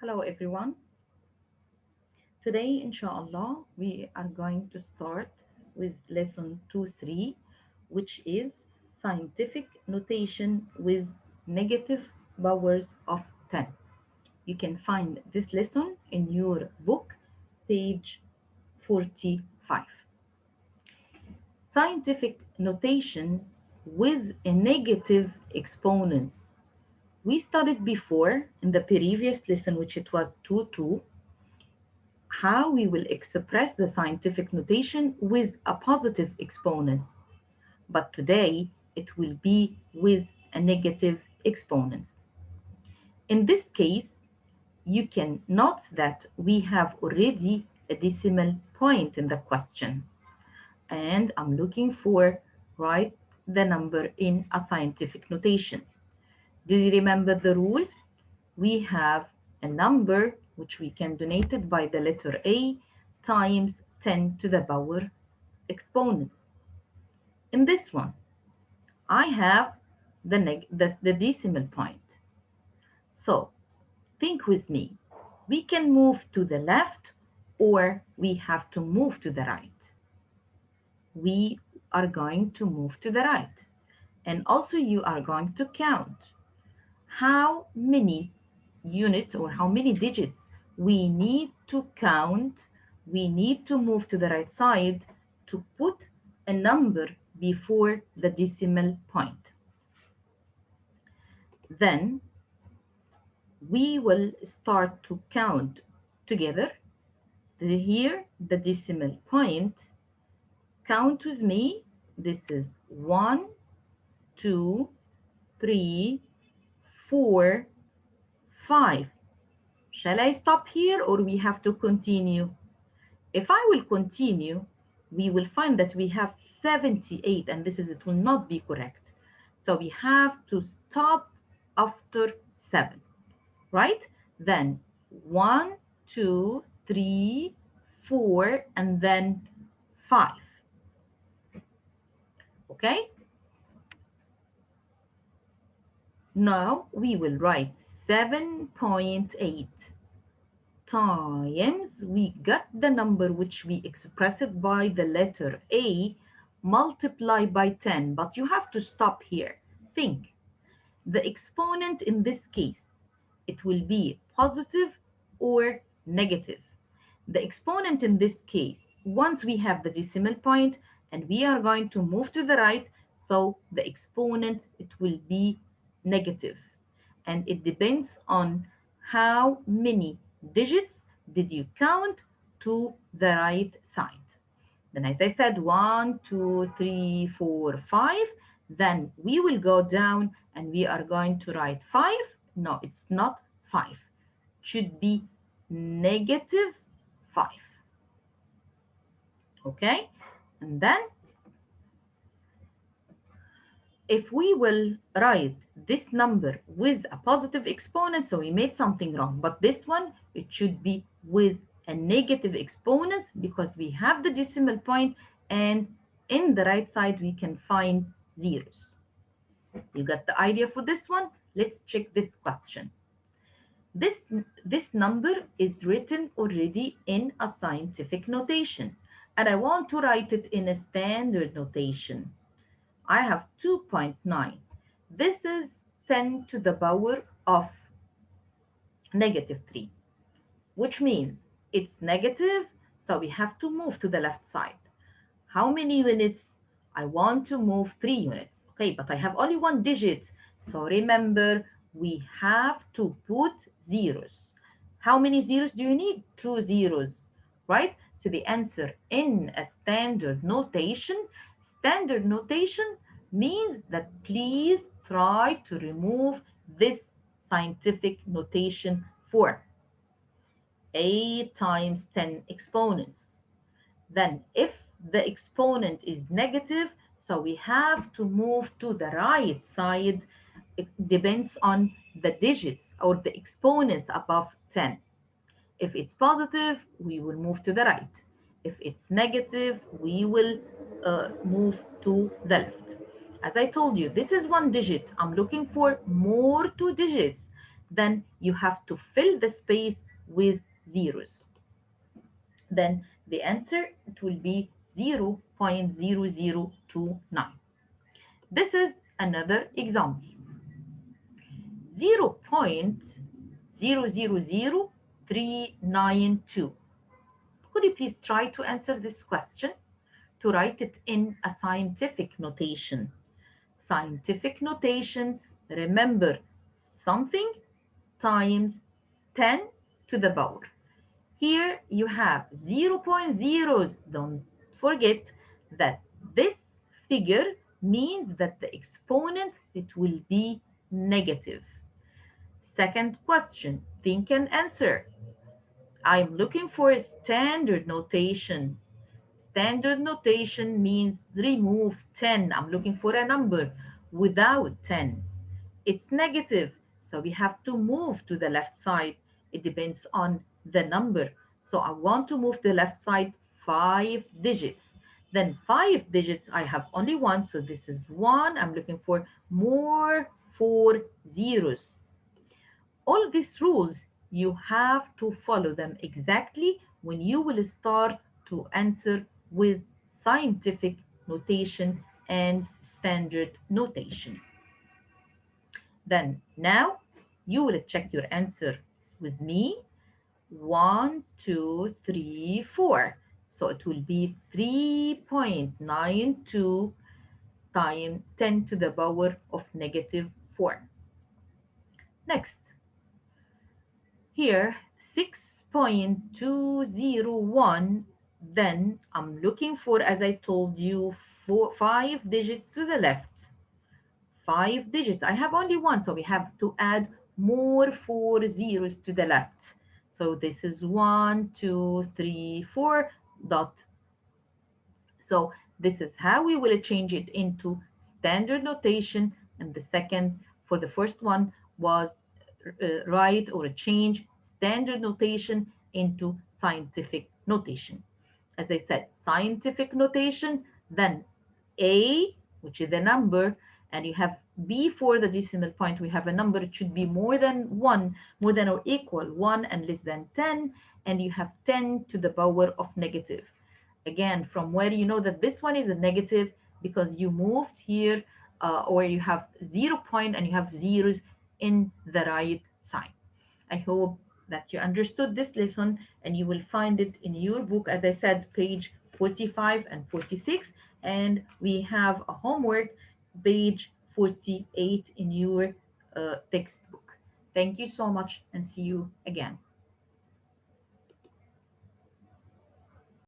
Hello everyone. Today, inshallah, we are going to start with lesson 2-3, which is scientific notation with negative powers of 10. You can find this lesson in your book, page 45. Scientific notation with a negative exponents. We studied before in the previous lesson, which it was 2-2, how we will express the scientific notation with a positive exponents, but today it will be with a negative exponents. In this case, you can note that we have already a decimal point in the question, and I'm looking for write the number in a scientific notation. Do you remember the rule? We have a number which we can donate it by the letter A times 10 to the power exponents. In this one, I have the decimal point. So think with me. We can move to the left or we have to move to the right. We are going to move to the right. And also you are going to count how many units or how many digits we need to count, we need to move to the right side to put a number before the decimal point. Then we will start to count together. Here, the decimal point. Count with me. This is 1, 2, 3, 4, 5. Shall I stop here or we have to continue? If I will continue, we will find that we have 78 and it will not be correct. So we have to stop after 7, right? Then 1, 2, 3, 4, and then 5. Okay? Now we will write 7.8 times we got the number which we expressed by the letter A multiply by 10, but you have to stop here. Think, the exponent in this case, it will be positive or negative. The exponent in this case, once we have the decimal point and we are going to move to the right, so the exponent, it will be negative. And it depends on how many digits did you count to the right side. Then as I said, 1, 2, 3, 4, 5. Then we will go down and we are going to write 5. No, it's not 5. It should be negative 5. Okay? And then if we will write this number with a positive exponent, so we made something wrong, but this one, it should be with a negative exponent because we have the decimal point and in the right side, we can find zeros. You got the idea for this one? Let's check this question. This number is written already in a scientific notation, and I want to write it in a standard notation. I have 2.9. This is 10 to the power of negative 3, which means it's negative, so we have to move to the left side. How many units? I want to move 3 units. Okay, but I have only one digit. So remember, we have to put zeros. How many zeros do you need? 2 zeros, right? So the answer in a standard notation means that please try to remove this scientific notation form. 8 times 10 exponents. Then if the exponent is negative, so we have to move to the right side. It depends on the digits or the exponents above 10. If it's positive, we will move to the right. If it's negative, we will move to the left. As I told you, this is one digit. I'm looking for more 2 digits. then you have to fill the space with zeros. Then the answer, it will be 0.0029. This is another example. 0.000392. Could you please try to answer this question? To write it in a scientific notation. Scientific notation, remember, something times 10 to the power. Here you have 0.0s. Don't forget that this figure means that the exponent, it will be negative. Second question, think and answer. I'm looking for a standard notation. Standard notation means remove 10. I'm looking for a number without 10. It's negative, so we have to move to the left side. It depends on the number. So I want to move the left side 5 digits. Then 5 digits, I have only one, so this is 1. I'm looking for more 4 zeros. All these rules, you have to follow them exactly when you will start to answer with scientific notation and standard notation. Then now you will check your answer with me. 1, 2, 3, 4. So it will be 3.92 times 10 to the power of negative 4. Next, here 6.201. Then I'm looking for, as I told you, 5 digits to the left. 5 digits. I have only one, so we have to add more 4 zeros to the left. So this is 1, 2, 3, 4 dot. So this is how we will change it into standard notation. And the second, for the first one, was write or change standard notation into scientific notation. As I said, scientific notation, then A, which is the number, and you have before the decimal point, we have a number. It should be more than 1, more than or equal 1 and less than 10, and you have 10 to the power of negative. Again, from where you know that this one is a negative, because you moved here, or you have 0 point and you have zeros in the right side. I hope that you understood this lesson, and you will find it in your book, as I said, page 45 and 46. And we have a homework, page 48 in your textbook. Thank you so much, and see you again.